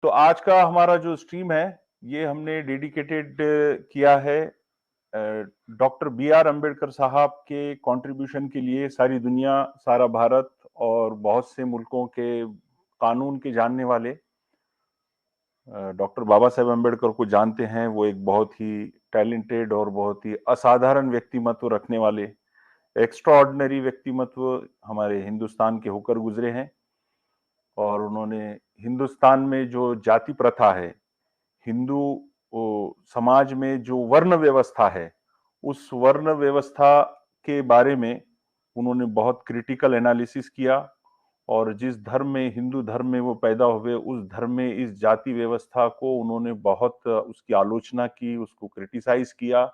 तो आज का हमारा जो स्ट्रीम है ये हमने डेडिकेटेड किया है डॉक्टर बी आर अम्बेडकर साहब के कंट्रीब्यूशन के लिए। सारी दुनिया, सारा भारत और बहुत से मुल्कों के कानून के जानने वाले डॉक्टर बाबा साहेब अम्बेडकर को जानते हैं। वो एक बहुत ही टैलेंटेड और बहुत ही असाधारण व्यक्तिमत्व रखने वाले, एक्स्ट्राऑर्डिनरी व्यक्तिमत्व हमारे हिंदुस्तान के होकर गुजरे हैं। और उन्होंने हिंदुस्तान में जो जाति प्रथा है, हिंदू समाज में जो वर्ण व्यवस्था है, उस वर्ण व्यवस्था के बारे में उन्होंने बहुत क्रिटिकल एनालिसिस किया। और जिस धर्म में, हिंदू धर्म में वो पैदा हुए, उस धर्म में इस जाति व्यवस्था को उन्होंने बहुत उसकी आलोचना की, उसको क्रिटिसाइज किया।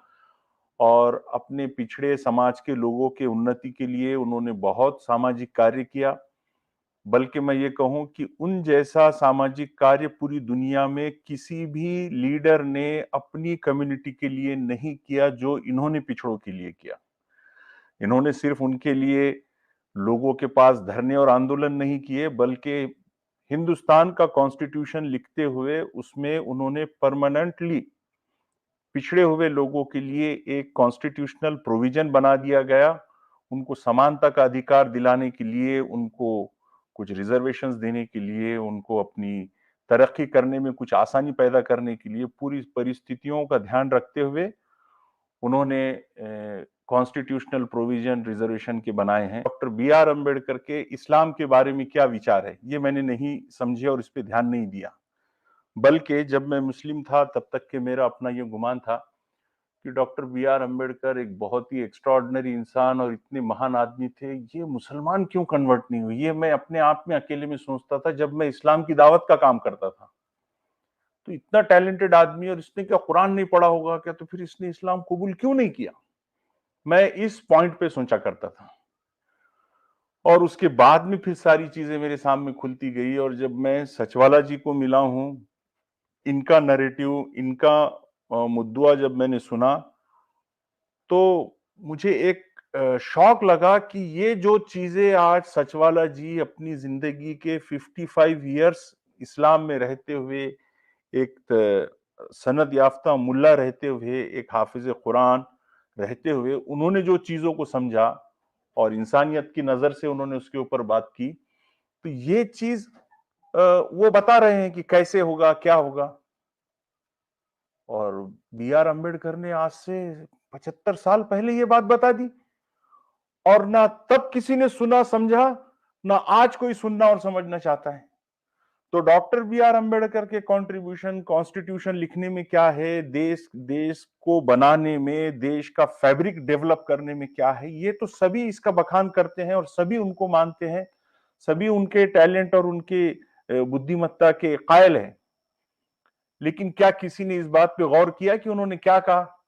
और अपने पिछड़े समाज के लोगों के उन्नति के लिए उन्होंने बहुत सामाजिक कार्य किया। बल्कि मैं ये कहूं कि उन जैसा सामाजिक कार्य पूरी दुनिया में किसी भी लीडर ने अपनी कम्युनिटी के लिए नहीं किया जो इन्होंने पिछड़ों के लिए किया। इन्होंने सिर्फ उनके लिए लोगों के पास धरने और आंदोलन नहीं किए, बल्कि हिंदुस्तान का कॉन्स्टिट्यूशन लिखते हुए उसमें उन्होंने परमानेंटली पिछड़े हुए लोगों के लिए एक कॉन्स्टिट्यूशनल प्रोविजन बना दिया गया। उनको समानता का अधिकार दिलाने के लिए, उनको कुछ रिजर्वेशंस देने के लिए, उनको अपनी तरक्की करने में कुछ आसानी पैदा करने के लिए, पूरी परिस्थितियों का ध्यान रखते हुए उन्होंने कॉन्स्टिट्यूशनल प्रोविजन रिजर्वेशन के बनाए हैं। डॉक्टर बी आर अम्बेडकर के इस्लाम के बारे में क्या विचार है, ये मैंने नहीं समझे और इस पे ध्यान नहीं दिया। बल्कि जब मैं मुस्लिम था तब तक के मेरा अपना ये गुमान था कि डॉक्टर बी आर अम्बेडकर एक बहुत ही एक्स्ट्राऑर्डिनरी इंसान और इतने महान आदमी थे, ये मुसलमान क्यों कन्वर्ट नहीं हुए, ये मैं अपने आप में अकेले में सोचता था जब मैं इस्लाम की दावत का काम करता था। तो इतना टैलेंटेड आदमी, और इसने क्या कुरान नहीं पढ़ा होगा क्या, तो फिर इसने इस्लाम कबूल क्यों नहीं किया? मैं इस पॉइंट पे सोचा करता था। और उसके बाद में फिर सारी चीजें मेरे सामने खुलती गई, और जब मैं सचवाला जी को मिला हूं, इनका नैरेटिव, इनका मुद्दा जब मैंने सुना, तो मुझे एक शौक लगा कि ये जो चीजें आज सचवाला जी अपनी जिंदगी के 55 इयर्स इस्लाम में रहते हुए, एक सनद याफ्ता मुल्ला रहते हुए, एक हाफिज कुरान रहते हुए, उन्होंने जो चीजों को समझा और इंसानियत की नजर से उन्होंने उसके ऊपर बात की, तो ये चीज वो बता रहे हैं कि कैसे होगा, क्या होगा। और बी आर अम्बेडकर ने आज से 75 साल पहले ये बात बता दी, और ना तब किसी ने सुना समझा, ना आज कोई सुनना और समझना चाहता है। तो डॉक्टर बी आर अम्बेडकर के कंट्रीब्यूशन कॉन्स्टिट्यूशन लिखने में क्या है, देश देश को बनाने में, देश का फैब्रिक डेवलप करने में क्या है, ये तो सभी इसका बखान करते हैं और सभी उनको मानते हैं। सभी उनके टैलेंट और उनके बुद्धिमत्ता के कायल हैं। लेकिन क्या किसी ने इस बात पे गौर किया कि उन्होंने क्या कहा,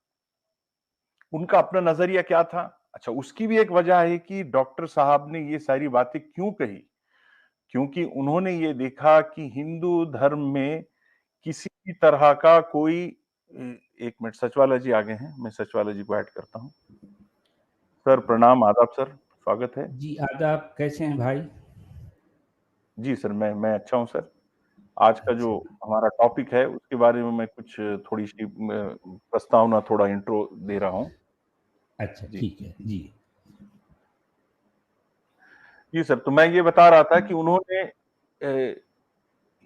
उनका अपना नजरिया क्या था? अच्छा, उसकी भी एक वजह है कि डॉक्टर साहब ने ये सारी बातें क्यों कही। क्योंकि उन्होंने ये देखा कि हिंदू धर्म में किसी भी तरह का कोई एक मिनट, सचवाला जी आ गए हैं, मैं सचवाला जी को ऐड करता हूं। सर प्रणाम, आदाब सर, स्वागत है। जी आदाब, कैसे हैं भाई? जी सर, मैं अच्छा हूं सर। आज का जो अच्छा। हमारा टॉपिक है उसके बारे में मैं कुछ थोड़ी सी प्रस्तावना, थोड़ा इंट्रो दे रहा हूं। अच्छा, जी ठीक है जी। जी सर, तो मैं ये बता रहा था कि उन्होंने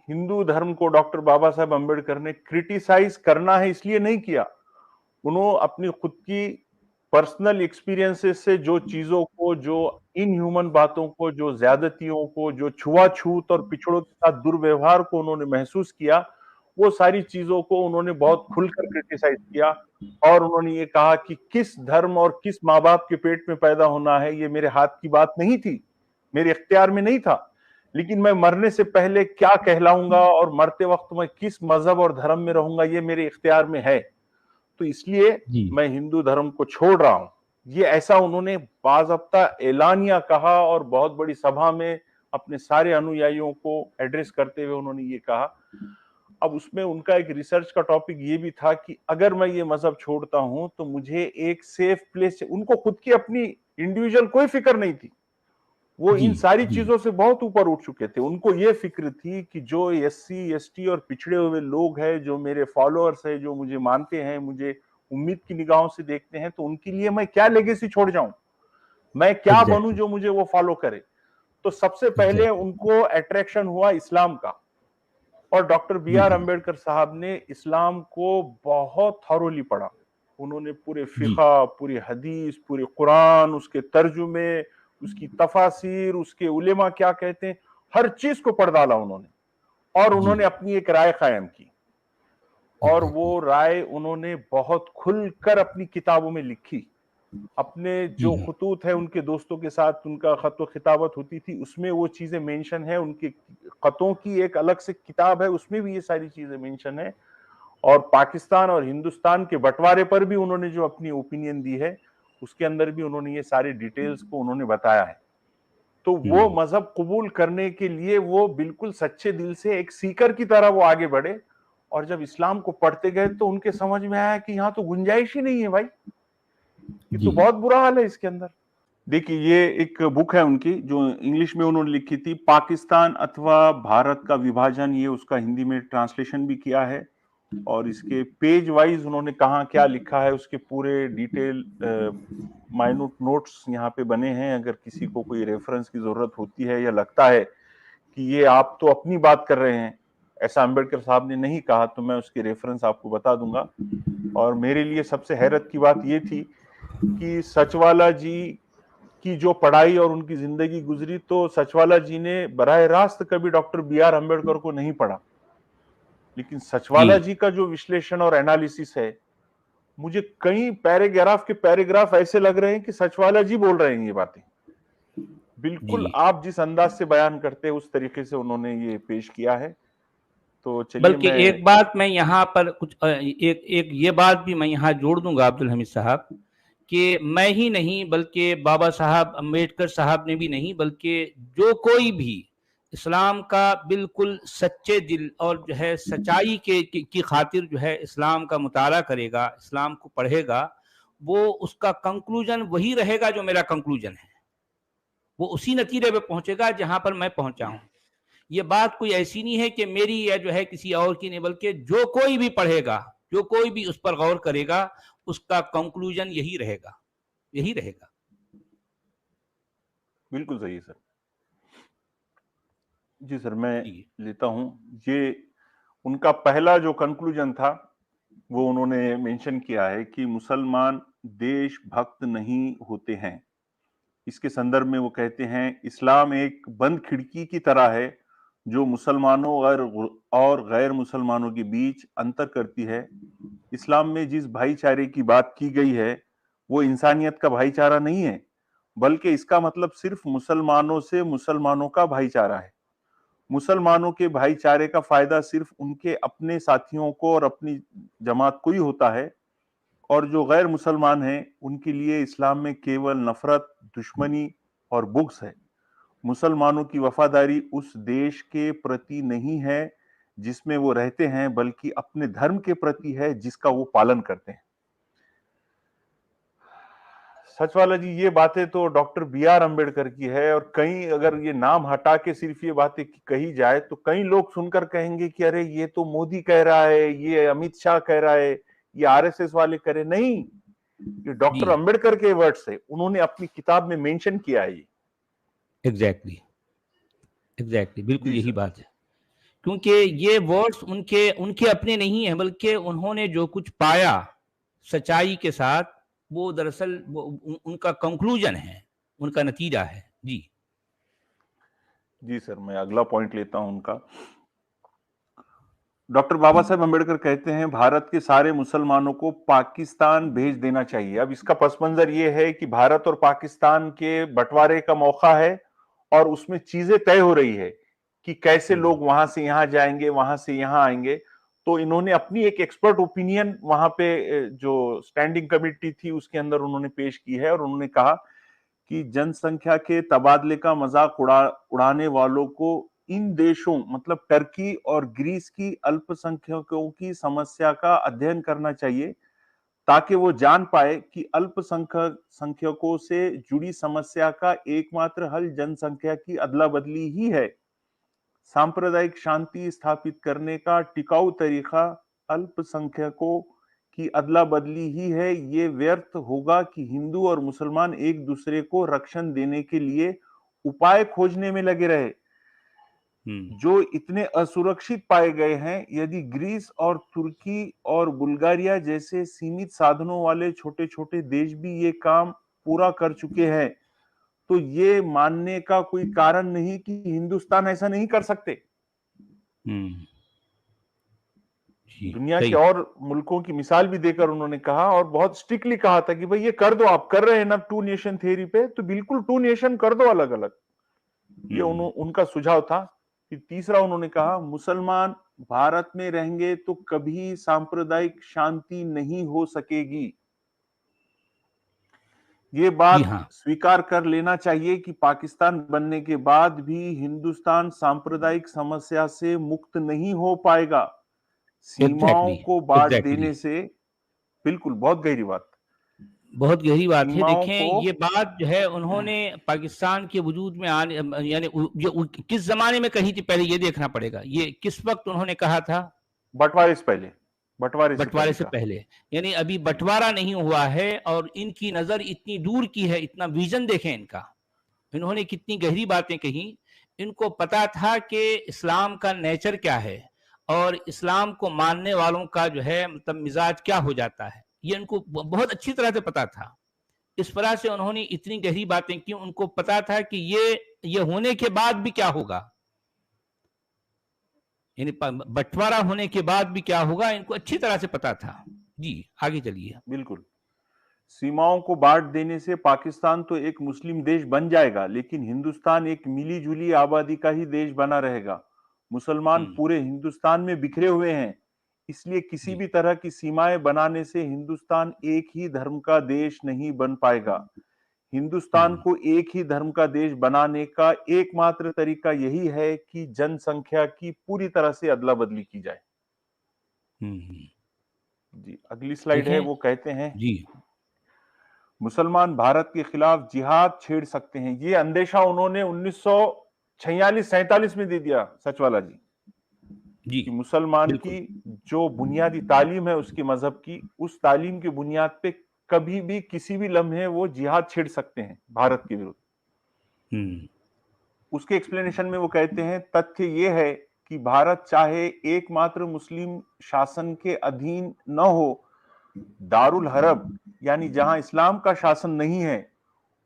हिंदू धर्म को, डॉक्टर बाबा साहेब अम्बेडकर ने क्रिटिसाइज करना है इसलिए नहीं किया। उन्होंने अपनी खुद की पर्सनल एक्सपीरियंसेस से जो चीजों को, जो इनह्यूमन बातों को, जो ज्यादतियों को, जो छुआछूत और पिछड़ों के साथ दुर्व्यवहार को उन्होंने महसूस किया, वो सारी चीजों को उन्होंने बहुत खुलकर क्रिटिसाइज किया। और उन्होंने ये कहा कि किस धर्म और किस माँ बाप के पेट में पैदा होना है, ये मेरे हाथ की बात नहीं थी, मेरे इख्तियार में नहीं था। लेकिन मैं मरने से पहले क्या कहलाऊंगा और मरते वक्त मैं किस मजहब और धर्म में रहूंगा, ये मेरे इख्तियार में है। तो इसलिए जी। मैं हिंदू धर्म को छोड़ रहा हूं। ये ऐसा उन्होंने बाज़ाब्ता ऐलानिया कहा, और बहुत बड़ी सभा में अपने सारे अनुयायियों को एड्रेस करते हुए उन्होंने ये कहा। अब उसमें उनका एक रिसर्च का टॉपिक ये भी था कि अगर मैं ये मजहब छोड़ता हूं तो मुझे एक सेफ प्लेस, उनको खुद की अपनी इंडिविजुअल कोई फिक्र नहीं थी। वो जी, इन सारी जी, चीजों से बहुत ऊपर उठ चुके थे। उनको ये फिक्र थी कि जो एससी एसटी और पिछड़े हुए लोग हैं, जो मेरे फॉलोअर्स हैं, जो मुझे मानते हैं, मुझे उम्मीद की निगाहों से देखते हैं, तो उनके लिए मैं क्या लेगेसी छोड़ जाऊं, मैं क्या बनूं एग्ज़ैक्टली, जो मुझे वो फॉलो करे। तो सबसे पहले एग्ज़ैक्टली। उनको अट्रैक्शन हुआ इस्लाम का, और डॉक्टर बी जी, आर जी, अम्बेडकर साहब ने इस्लाम को बहुत थॉरोली पढ़ा। उन्होंने पूरे जी, फिक़ा, पूरी हदीस, पूरे कुरान, उसके तर्जुमे, उसकी तफासिर, उसके उलेमा क्या कहते हैं, हर चीज को पढ़ डाला उन्होंने, और जी, उन्होंने अपनी एक राय कायम की। और एग्ज़ैक्टली। वो राय उन्होंने बहुत खुलकर अपनी किताबों में लिखी। अपने जी, जो जी, खुतूत है उनके दोस्तों के साथ उनका खत खिताबत होती थी, उसमें वो चीजें मेंशन है। उनके खतों की एक अलग से किताब है, उसमें भी ये सारी चीजें मेंशन है। और पाकिस्तान और हिंदुस्तान के बंटवारे पर भी उन्होंने जो अपनी ओपिनियन दी है, उसके अंदर भी उन्होंने ये सारी डिटेल्स को उन्होंने बताया है। तो वो हुँ, मजहब कबूल करने के लिए वो बिल्कुल सच्चे दिल से एक सीकर की तरह वो आगे बढ़े। और जब इस्लाम को पढ़ते गए तो उनके समझ में आया कि यहाँ तो गुंजाइश ही नहीं है भाई, ये जी, तो बहुत बुरा हाल है इसके अंदर। देखिए, ये एक बुक है उनकी जो इंग्लिश में उन्होंने लिखी थी, पाकिस्तान अथवा भारत का विभाजन, ये उसका हिंदी में ट्रांसलेशन भी किया है। और इसके पेज वाइज उन्होंने कहाँ क्या लिखा है, उसके पूरे डिटेल माइन्यूट नोट्स यहाँ पे बने हैं। अगर किसी को कोई रेफरेंस की जरूरत होती है या लगता है कि ये आप तो अपनी बात कर रहे हैं, ऐसा अंबेडकर साहब ने नहीं कहा, तो मैं उसकी रेफरेंस आपको बता दूंगा। और मेरे लिए सबसे हैरत की बात ये थी कि सचवाला जी की जो पढ़ाई और उनकी जिंदगी गुजरी, तो सचवाला जी ने बराह रास्त कभी डॉक्टर बी आर अम्बेडकर को नहीं पढ़ा, लेकिन जी, सचवाला जी का जो विश्लेषण और एनालिसिस है, मुझे कई पैराग्राफ के पैराग्राफ ऐसे लग रहे हैं कि सचवाला जी बोल रहे हैं ये बातें। बिल्कुल जी। आप जिस अंदाज से बयान करते हैं उस तरीके से उन्होंने ये पेश किया है। तो चलिए बल्कि मैं। एक बात मैं यहाँ पर कुछ एक एक ये बात भी मैं यहाँ जोड़ दूंगा अब्दुल हमीद साहब, कि मैं ही नहीं बल्कि बाबा साहब अम्बेडकर साहब ने भी नहीं, बल्कि जो कोई भी इस्लाम का बिल्कुल सच्चे दिल और जो है सच्चाई की खातिर जो है इस्लाम का मुताला करेगा, इस्लाम को पढ़ेगा, वो उसका कंक्लूजन वही रहेगा जो मेरा कंक्लूजन है। वो उसी नतीजे पे पहुंचेगा जहां पर मैं पहुंचा हूं। ये बात कोई ऐसी नहीं है कि मेरी या जो है किसी और की नहीं, बल्कि जो कोई भी पढ़ेगा, जो कोई भी उस पर गौर करेगा, उसका कंक्लूजन यही रहेगा, यही रहेगा। बिल्कुल सही है सर। जी सर, मैं जी, लेता हूं। ये उनका पहला जो कंक्लूजन था, वो उन्होंने मेंशन किया है कि मुसलमान देशभक्त नहीं होते हैं। इसके संदर्भ में वो कहते हैं, इस्लाम एक बंद खिड़की की तरह है जो मुसलमानों और गैर मुसलमानों के बीच अंतर करती है। इस्लाम में जिस भाईचारे की बात की गई है, वो इंसानियत का भाईचारा नहीं है, बल्कि इसका मतलब सिर्फ मुसलमानों से मुसलमानों का भाईचारा है। मुसलमानों के भाईचारे का फायदा सिर्फ उनके अपने साथियों को और अपनी जमात को ही होता है, और जो गैर मुसलमान हैं उनके लिए इस्लाम में केवल नफरत, दुश्मनी और बुग़्ज़ है। मुसलमानों की वफादारी उस देश के प्रति नहीं है जिसमें वो रहते हैं, बल्कि अपने धर्म के प्रति है जिसका वो पालन करते हैं। सचवाला जी, ये बातें तो डॉक्टर बी आर अम्बेडकर की है, और कहीं अगर ये नाम हटा के सिर्फ ये बातें कही जाए तो कई लोग सुनकर कहेंगे कि अरे ये तो मोदी कह रहा है, ये अमित शाह कह रहा है, ये आरएसएस वाले करे। नहीं, ये जी, डॉक्टर अम्बेडकर के वर्ड्स है, उन्होंने अपनी किताब में मेंशन किया है ये। एग्जैक्टली, एग्जैक्टली, बिल्कुल जी यही सर। बात है। क्योंकि ये वर्ड्स उनके उनके अपने नहीं है, बल्कि उन्होंने जो कुछ पाया सच्चाई के साथ, वो दरअसल उनका कंक्लूजन है, उनका नतीजा है। जी, जी सर, मैं अगला पॉइंट लेता हूं उनका। डॉक्टर बाबा साहेब अम्बेडकर कहते हैं, भारत के सारे मुसलमानों को पाकिस्तान भेज देना चाहिए। अब इसका पस मंजर ये है कि भारत और पाकिस्तान के बंटवारे का मौका है, और उसमें चीजें तय हो रही है कि कैसे लोग वहां से यहां जाएंगे, वहां से यहां आएंगे। तो इन्होंने अपनी एक एक्सपर्ट ओपिनियन वहां पे जो स्टैंडिंग कमेटी थी उसके अंदर उन्होंने पेश की है, और उन्होंने कहा कि जनसंख्या के तबादले का मजाक उड़ाने वालों को इन देशों, मतलब टर्की और ग्रीस की अल्पसंख्यकों की समस्या का अध्ययन करना चाहिए, ताकि वो जान पाए कि अल्पसंख्यकों से जुड़ी समस्या का एकमात्र हल जनसंख्या की अदला बदली ही है। सांप्रदायिक शांति स्थापित करने का टिकाऊ तरीका अल्पसंख्यकों की अदला बदली ही है। ये व्यर्थ होगा कि हिंदू और मुसलमान एक दूसरे को रक्षण देने के लिए उपाय खोजने में लगे रहे जो इतने असुरक्षित पाए गए हैं। यदि ग्रीस और तुर्की और बुल्गारिया जैसे सीमित साधनों वाले छोटे छोटे देश भी ये काम पूरा कर चुके हैं तो ये मानने का कोई कारण नहीं कि हिंदुस्तान ऐसा नहीं कर सकते। दुनिया के और मुल्कों की मिसाल भी देकर उन्होंने कहा और बहुत स्ट्रिक्टली कहा था कि भाई ये कर दो, आप कर रहे हैं ना टू नेशन थ्योरी पे, तो बिल्कुल टू नेशन कर दो अलग अलग। ये उनका सुझाव था। फिर तीसरा उन्होंने कहा मुसलमान भारत में रहेंगे तो कभी सांप्रदायिक शांति नहीं हो सकेगी। ये बात स्वीकार कर लेना चाहिए कि पाकिस्तान बनने के बाद भी हिंदुस्तान सांप्रदायिक समस्या से मुक्त नहीं हो पाएगा। सीमाओं को बांट देने से, बिल्कुल बहुत गहरी बात है। देखें ये बात जो है उन्होंने पाकिस्तान के वजूद में आने यानी किस जमाने में कही थी, पहले ये देखना पड़ेगा। ये किस वक्त उन्होंने कहा था? बंटवारे से पहले। बंटवारे से पहले, यानी अभी बंटवारा नहीं हुआ है और इनकी नजर इतनी दूर की है, इतना विजन देखें इनका। इन्होंने कितनी गहरी बातें कही। इनको पता था कि इस्लाम का नेचर क्या है और इस्लाम को मानने वालों का जो है मतलब मिजाज क्या हो जाता है, ये उनको बहुत अच्छी तरह से पता था। इस तरह से उन्होंने इतनी गहरी बातें की। उनको पता था कि ये होने के बाद भी क्या होगा, यानी बंटवारा होने के बाद भी क्या होगा, इनको अच्छी तरह से पता था। जी आगे चलिए। बिल्कुल, सीमाओं को बांट देने से पाकिस्तान तो एक मुस्लिम देश बन जाएगा, लेकिन हिंदुस्तान एक मिली जुली आबादी का ही देश बना रहेगा। मुसलमान पूरे हिंदुस्तान में बिखरे हुए हैं, इसलिए किसी भी तरह की सीमाएं बनाने से हिंदुस्तान एक ही धर्म का देश नहीं बन पाएगा। हिंदुस्तान को एक ही धर्म का देश बनाने का एकमात्र तरीका यही है कि जनसंख्या की पूरी तरह से अदला बदली की जाए। जी अगली स्लाइड है, वो कहते हैं जी मुसलमान भारत के खिलाफ जिहाद छेड़ सकते हैं। ये अंदेशा उन्होंने 1946-47 में दे दिया सचवाला जी कि मुसलमान की जो बुनियादी तालीम है उसकी मजहब की, उस तालीम की बुनियाद पे कभी भी किसी भी लम्हे वो जिहाद छेड़ सकते हैं भारत के विरुद्ध। उसके एक्सप्लेनेशन में वो कहते हैं तथ्य ये है कि भारत चाहे एकमात्र मुस्लिम शासन के अधीन न हो, दारुल हरब यानी जहां इस्लाम का शासन नहीं है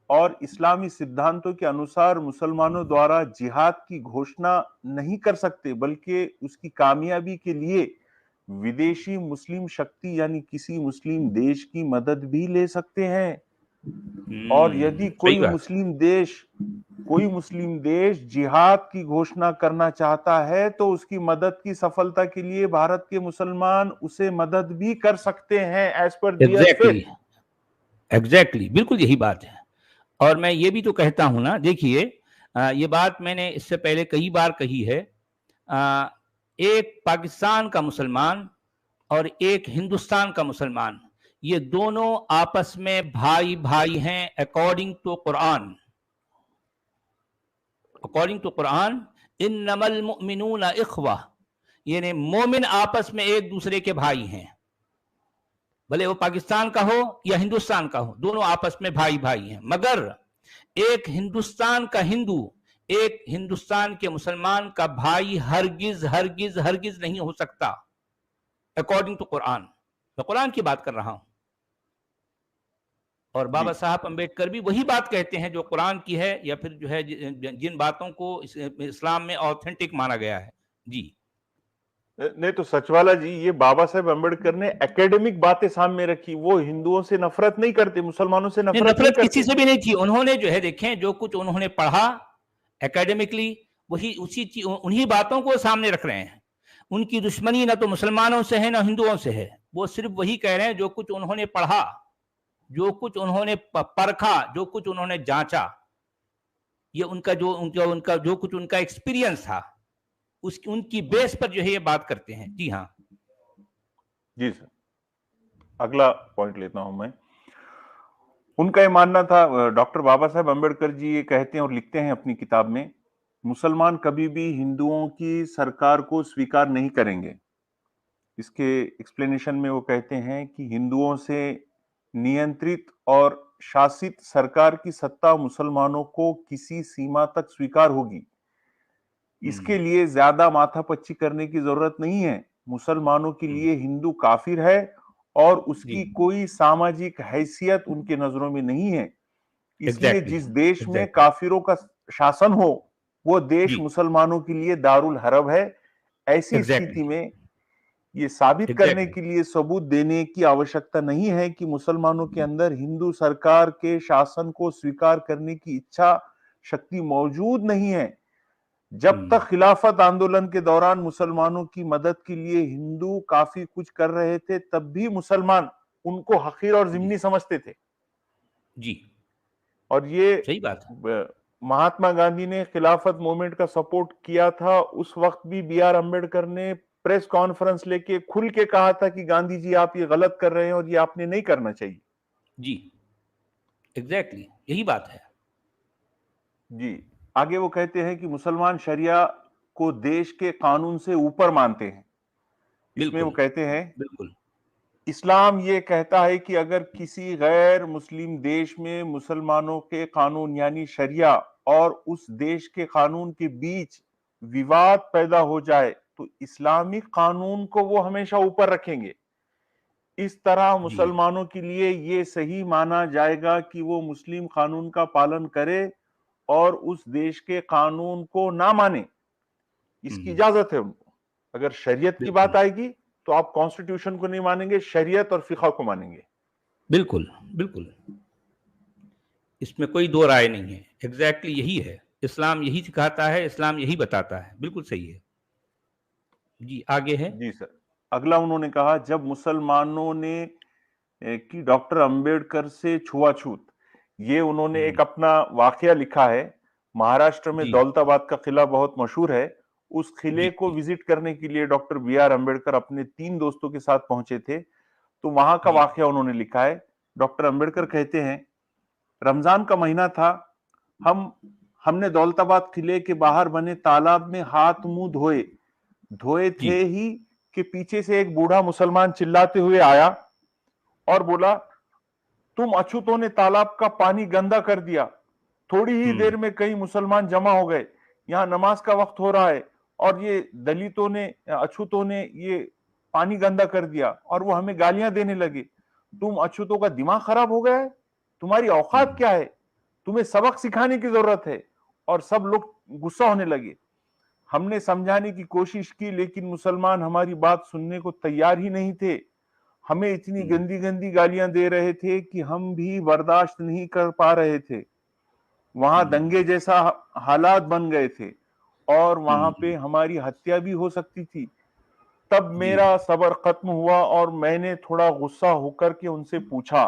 और इस्लामी सिद्धांतों के अनुसार मुसलमानों द्वारा जिहाद की घोषणा नहीं कर सकते, बल्कि उसकी कामयाबी के लिए विदेशी मुस्लिम शक्ति यानी किसी मुस्लिम देश की मदद भी ले सकते हैं। और यदि कोई मुस्लिम देश जिहाद की घोषणा करना चाहता है तो उसकी मदद की सफलता के लिए भारत के मुसलमान उसे मदद भी कर सकते हैं एज पर एग्जैक्टली बिल्कुल यही बात है। और मैं ये भी तो कहता हूं ना, देखिए ये बात मैंने इससे पहले कई बार कही है। एक पाकिस्तान का मुसलमान और एक हिंदुस्तान का मुसलमान, ये दोनों आपस में भाई भाई हैं according to Quran. According to Quran इन्नमल मुमिनूना इख्वा, यानी मोमिन आपस में एक दूसरे के भाई हैं, भले वो पाकिस्तान का हो या हिंदुस्तान का हो, दोनों आपस में भाई भाई हैं। मगर एक हिंदुस्तान का हिंदू एक हिंदुस्तान के मुसलमान का भाई हरगिज हरगिज हरगिज नहीं हो सकता अकॉर्डिंग टू कुरान। मैं कुरान की बात कर रहा हूं और बाबा साहब अंबेडकर भी वही बात कहते हैं जो कुरान की है, या फिर जो है जिन बातों को इस्लाम में ऑथेंटिक माना गया है। जी नहीं तो सचवाला जी, ये बाबा साहब अंबेडकर ने एकेडमिक बातें सामने रखी। वो हिंदुओं से नफरत नहीं करते, मुसलमानों से नफरत नहीं करते। किसी से भी नहीं थी। उन्होंने जो है देखें जो कुछ उन्होंने पढ़ा एकेडमिकली, वही उन्हीं बातों को सामने रख रहे हैं। उनकी दुश्मनी ना तो मुसलमानों से है ना हिंदुओं से है, वो सिर्फ वही कह रहे हैं जो कुछ उन्होंने पढ़ा, जो कुछ उन्होंने परखा, जो कुछ उन्होंने जांचा। ये उनका जो कुछ उनका एक्सपीरियंस था उनकी बेस पर जो है ये बात करते हैं। जी हाँ जी सर। अगला पॉइंट लेता हूं मैं। उनका ये मानना था, डॉक्टर बाबा साहेब अम्बेडकर जी ये कहते हैं और लिखते हैं अपनी किताब में, मुसलमान कभी भी हिंदुओं की सरकार को स्वीकार नहीं करेंगे। इसके एक्सप्लेनेशन में वो कहते हैं कि हिंदुओं से नियंत्रित और शासित सरकार की सत्ता मुसलमानों को किसी सीमा तक स्वीकार होगी। इसके लिए ज्यादा माथापच्ची करने की जरूरत नहीं है। मुसलमानों के लिए हिंदू काफिर है और जी, उसकी कोई सामाजिक हैसियत उनके नजरों में नहीं है। इसलिए एग्जैक्टली, जिस देश में एग्जैक्टली, काफिरों का शासन हो, वो देश जी, मुसलमानों के लिए दारुल हरब है। ऐसी एग्जैक्टली, स्थिति में ये साबित करने एग्जैक्टली, के लिए सबूत देने की आवश्यकता नहीं है कि मुसलमानों के अंदर हिंदू सरकार के शासन को स्वीकार करने की इच्छा शक्ति मौजूद नहीं है। जब तक खिलाफत आंदोलन के दौरान मुसलमानों की मदद के लिए हिंदू काफी कुछ कर रहे थे, तब भी मुसलमान उनको हकीर और जी, जिम्नी समझते थे। जी, और ये सही बात है। महात्मा गांधी ने खिलाफत मूवमेंट का सपोर्ट किया था। उस वक्त भी बी आर अम्बेडकर ने प्रेस कॉन्फ्रेंस लेके खुल के कहा था कि गांधी जी आप ये गलत कर रहे हैं और ये आपने नहीं करना चाहिए। जी, एग्जैक्टली, यही बात है। जी। आगे वो कहते हैं कि मुसलमान शरिया को देश के कानून से ऊपर मानते हैं। इसमें वो बिल्कुल, कहते हैं, बिल्कुल, इस्लाम ये कहता है कि अगर किसी गैर मुस्लिम देश में मुसलमानों के कानून यानी शरिया और उस देश के कानून के बीच विवाद पैदा हो जाए तो इस्लामिक कानून को वो हमेशा ऊपर रखेंगे। इस तरह जी, मुसलमानों के लिए ये सही माना जाएगा कि वो मुस्लिम कानून का पालन करे और उस देश के कानून को ना माने। इसकी हुँ, इजाजत है उनको। अगर शरीयत की बात बिल्कुल, आएगी तो आप कॉन्स्टिट्यूशन को नहीं मानेंगे, शरीयत और फिक़ह को मानेंगे। बिल्कुल, बिल्कुल, इसमें कोई दो राय नहीं है, एग्जैक्टली यही है। इस्लाम यही सिखाता है, इस्लाम यही बताता है, बिल्कुल सही है। जी, आगे है? जी सर। अगला उन्होंने कहा, जब मुसलमानों ने की डॉक्टर अंबेडकर से छुआछूत, ये उन्होंने हुँ, एक अपना वाकया लिखा है। महाराष्ट्र में जी, दौलताबाद का किला बहुत मशहूर है। उस किले जी, को जी, विजिट करने के लिए डॉक्टर बी आर अम्बेडकर अपने 3 दोस्तों के साथ पहुंचे थे। तो वहां का जी, वाकया उन्होंने लिखा है। डॉक्टर अम्बेडकर कहते हैं, रमजान का महीना था। हम हमने दौलताबाद किले के बाहर बने तालाब में हाथ मुंह धोए धोए जी, थे ही कि पीछे से एक बूढ़ा मुसलमान चिल्लाते हुए आया और बोला, तुम अछूतों ने तालाब का पानी गंदा कर दिया। थोड़ी ही हुँ, देर में कई मुसलमान जमा हो गए। यहाँ नमाज का वक्त हो रहा है और ये दलितों ने, अछूतों ने ये पानी गंदा कर दिया और वो हमें गालियां देने लगे। तुम अछूतों का दिमाग खराब हो गया है? तुम्हारी हुँ, औकात क्या है? तुम्हें सबक सिखाने की जरूरत है। और सब लोग गुस्सा होने लगे। हमने समझाने की कोशिश की लेकिन मुसलमान हमारी बात सुनने को तैयार ही नहीं थे। हमें इतनी हुँ, गंदी गंदी गालियां दे रहे थे कि हम भी बर्दाश्त नहीं कर पा रहे थे। वहां दंगे हुँ, जैसा हालात बन गए थे और वहां पे हुँ, हमारी हत्या भी हो सकती थी। तब जी, मेरा सब्र खत्म हुआ और मैंने थोड़ा गुस्सा होकर के उनसे पूछा,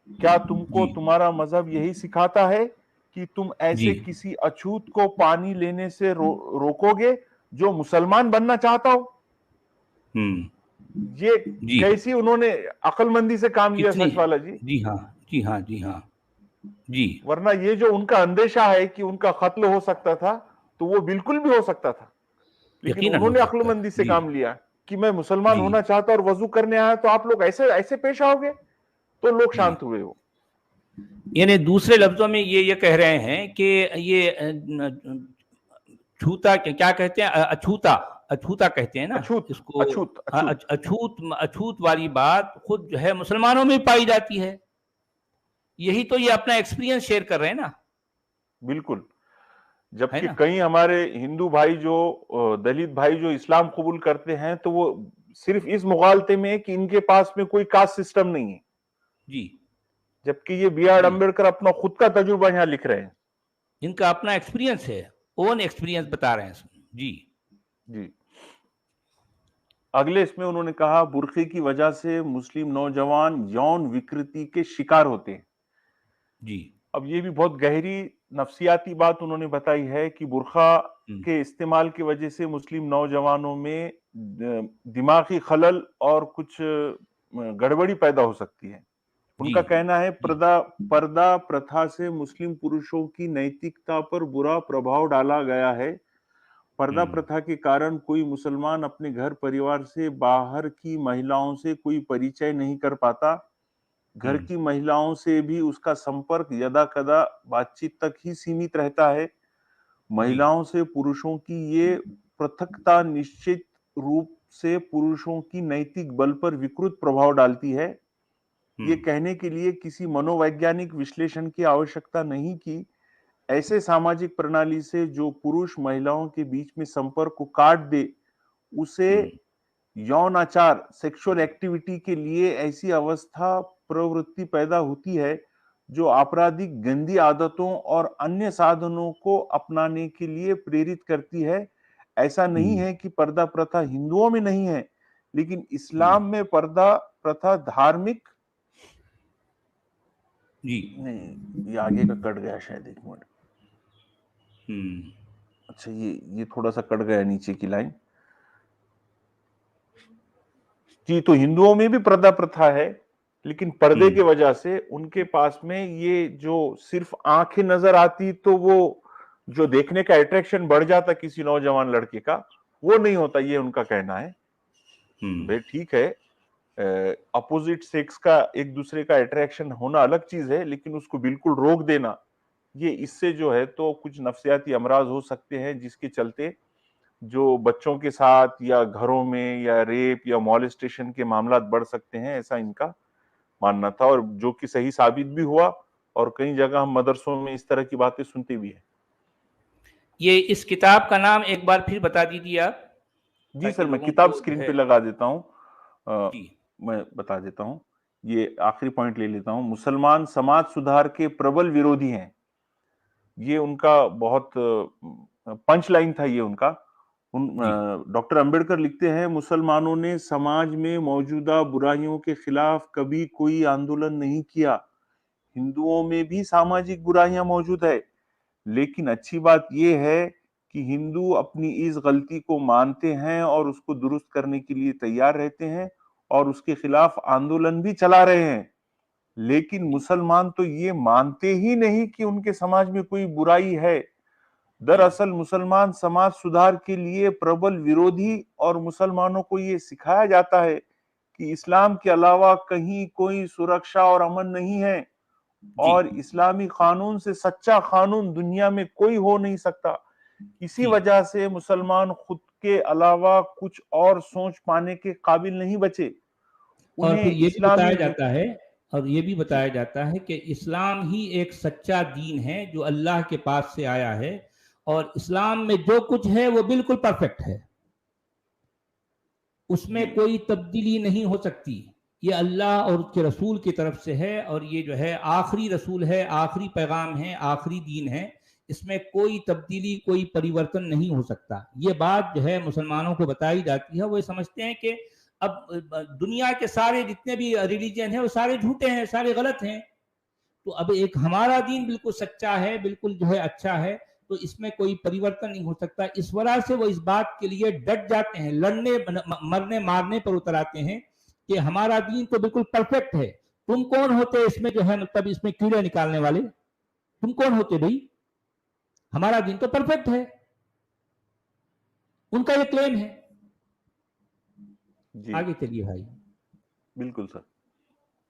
क्या तुमको जी, तुम्हारा मजहब यही सिखाता है कि तुम जी, ऐसे किसी अछूत को पानी लेने से रोकोगे जो मुसलमान बनना चाहता हो? हुँ, ये जी, कैसी उन्होंने अक्लमंदी से काम लिया कितनी सच वाला जी। जी हाँ, जी हाँ, जी हाँ, जी, वरना ये जो उनका अंदेशा है कि उनका कत्ल हो सकता था, तो वो बिल्कुल भी हो सकता था। लेकिन यकीनन हो उन्होंने सकता है। अक्लमंदी से जी, काम लिया कि मैं मुसलमान जी, होना चाहता और वजू करने आया, तो आप लोग ऐसे ऐसे पेश आओगे। तो लोग जी। शांत हुए। वो यानी दूसरे लफ्ज़ों में ये कह रहे हैं कि ये छूता क्या कहते हैं? अछूता, अछूता कहते हैं ना अछूत इसको। अछूत अछूत। अछूत अछूत वाली बात खुद जो है मुसलमानों में पाई जाती है। यही तो ये अपना एक्सपीरियंस शेयर कर रहे हैं ना, बिल्कुल। है जबकि ना? कई हमारे हिंदू भाई जो, दलित भाई जो इस्लाम कबूल करते हैं, तो वो सिर्फ इस मुगालते में कि इनके पास में कोई कास्ट सिस्टम नहीं है। जी, जबकि ये बी आर जी। अम्बेडकर अपना खुद का तजुर्बा यहाँ लिख रहे हैं। इनका अपना एक्सपीरियंस है, ओन एक्सपीरियंस बता रहे हैं इसमें। जी, जी। अगले इसमें उन्होंने कहा, बुर्के की वजह से मुस्लिम नौजवान यौन विकृति के शिकार होते हैं। जी। अब ये भी बहुत गहरी नफ्सियाती बात उन्होंने बताई है कि बुर्का हुँ, के इस्तेमाल की वजह से मुस्लिम नौजवानों में दिमागी खलल और कुछ गड़बड़ी पैदा हो सकती है। उनका कहना है पर्दा प्रथा से मुस्लिम पुरुषों की नैतिकता पर बुरा प्रभाव डाला गया है। पर्दा प्रथा के कारण कोई मुसलमान अपने घर परिवार से बाहर की महिलाओं से कोई परिचय नहीं कर पाता। घर की महिलाओं से भी उसका संपर्क यदा कदा बातचीत तक ही सीमित रहता है। महिलाओं से पुरुषों की ये पृथकता निश्चित रूप से पुरुषों की नैतिक बल पर विकृत प्रभाव डालती है। ये कहने के लिए किसी मनोवैज्ञानिक विश्लेषण की आवश्यकता नहीं कि ऐसे सामाजिक प्रणाली से जो पुरुष महिलाओं के बीच में संपर्क को काट दे, उसे यौनाचार सेक्सुअल एक्टिविटी के लिए ऐसी अवस्था प्रवृत्ति पैदा होती है जो आपराधिक गंदी आदतों और अन्य साधनों को अपनाने के लिए प्रेरित करती है। ऐसा नहीं है कि पर्दा प्रथा हिंदुओं में नहीं है, लेकिन इस्लाम में पर्दा प्रथा धार्मिक नहीं, ये आगे का कट गया शायद, एक मिनट। अच्छा, ये थोड़ा सा कट गया नीचे की लाइन जी। तो हिंदुओं में भी पर्दा प्रथा है, लेकिन पर्दे की वजह से उनके पास में ये जो सिर्फ आंखें नजर आती तो वो जो देखने का अट्रैक्शन बढ़ जाता किसी नौजवान लड़के का, वो नहीं होता, ये उनका कहना है। भाई ठीक है, अपोजिट सेक्स का एक दूसरे का अट्रैक्शन होना अलग चीज है, लेकिन उसको बिल्कुल रोक देना, ये इससे जो है तो कुछ नफ्सियाती अमराज हो सकते हैं, जिसके चलते जो बच्चों के साथ या घरों में या रेप या मॉलेस्टेशन के मामला बढ़ सकते हैं, ऐसा इनका मानना था, और जो कि सही साबित भी हुआ। और कई जगह हम मदरसों में इस तरह की बातें सुनते भी हैं। ये इस किताब का नाम एक बार फिर बता दीजिए आप। जी सर, मैं किताब स्क्रीन पे लगा देता हूँ, मैं बता देता हूँ। ये आखिरी पॉइंट ले लेता हूँ। मुसलमान समाज सुधार के प्रबल विरोधी हैं, ये उनका बहुत पंच लाइन था ये उनका। डॉक्टर अंबेडकर लिखते हैं, मुसलमानों ने समाज में मौजूदा बुराइयों के खिलाफ कभी कोई आंदोलन नहीं किया। हिंदुओं में भी सामाजिक बुराइयां मौजूद है, लेकिन अच्छी बात यह है कि हिंदू अपनी इस गलती को मानते हैं और उसको दुरुस्त करने के लिए तैयार रहते हैं और उसके खिलाफ आंदोलन भी चला रहे हैं। लेकिन मुसलमान तो ये मानते ही नहीं कि उनके समाज में कोई बुराई है। दरअसल मुसलमान समाज सुधार के लिए प्रबल विरोधी, और मुसलमानों को ये सिखाया जाता है कि इस्लाम के अलावा कहीं कोई सुरक्षा और अमन नहीं है, और इस्लामी कानून से सच्चा कानून दुनिया में कोई हो नहीं सकता। इसी वजह से मुसलमान खुद के अलावा कुछ और सोच पाने के काबिल नहीं बचे। और फिर ये भी बताया जाता है, और ये भी बताया जाता है कि इस्लाम ही एक सच्चा दीन है जो अल्लाह के पास से आया है, और इस्लाम में जो कुछ है वो बिल्कुल परफेक्ट है, उसमें कोई तब्दीली नहीं हो सकती। ये अल्लाह और उसके रसूल की तरफ से है, और ये जो है आखिरी रसूल है, आखिरी पैगाम है, आखिरी दीन है, इसमें कोई तब्दीली कोई परिवर्तन नहीं हो सकता। ये बात जो है मुसलमानों को बताई जाती है। वो समझते हैं कि अब दुनिया के सारे जितने भी रिलीजन है वो सारे झूठे हैं, सारे गलत हैं, तो अब एक हमारा दीन बिल्कुल सच्चा है, बिल्कुल जो है अच्छा है, तो इसमें कोई परिवर्तन नहीं हो सकता। इस वजह से वो इस बात के लिए डट जाते हैं, लड़ने मरने मारने पर उतर आते हैं कि हमारा दीन तो बिल्कुल परफेक्ट है। तुम कौन होते इसमें जो है मतलब इसमें कीड़े निकालने वाले? तुम कौन होते भाई? हमारा दीन तो परफेक्ट है, उनका ये क्लेम है। आगे चलिए भाई। बिल्कुल सर।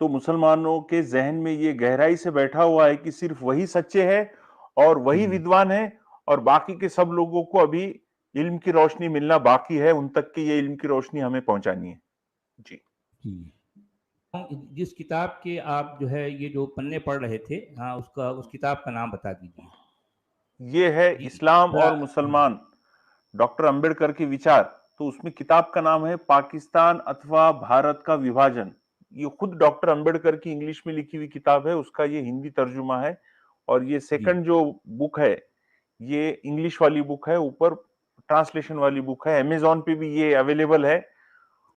तो मुसलमानों के जहन में ये गहराई से बैठा हुआ है कि सिर्फ वही सच्चे हैं और वही विद्वान है, और बाकी के सब लोगों को अभी इल्म की रोशनी मिलना बाकी है, उन तक की ये इल्म की रोशनी हमें पहुंचानी है। जी जिस किताब के आप जो है ये जो पन्ने पढ़ रहे थे, हाँ, उस किताब का नाम बता दीजिए। ये है इस्लाम और मुसलमान, डॉक्टर अंबेडकर के विचार। तो उसमें किताब का नाम है पाकिस्तान अथवा भारत का विभाजन। ये खुद डॉक्टर अंबेडकर की इंग्लिश में लिखी हुई किताब है, उसका ये हिंदी तर्जुमा है। और ये सेकंड जो बुक है ये इंग्लिश वाली बुक है, ऊपर ट्रांसलेशन वाली बुक है। अमेजॉन पे भी ये अवेलेबल है,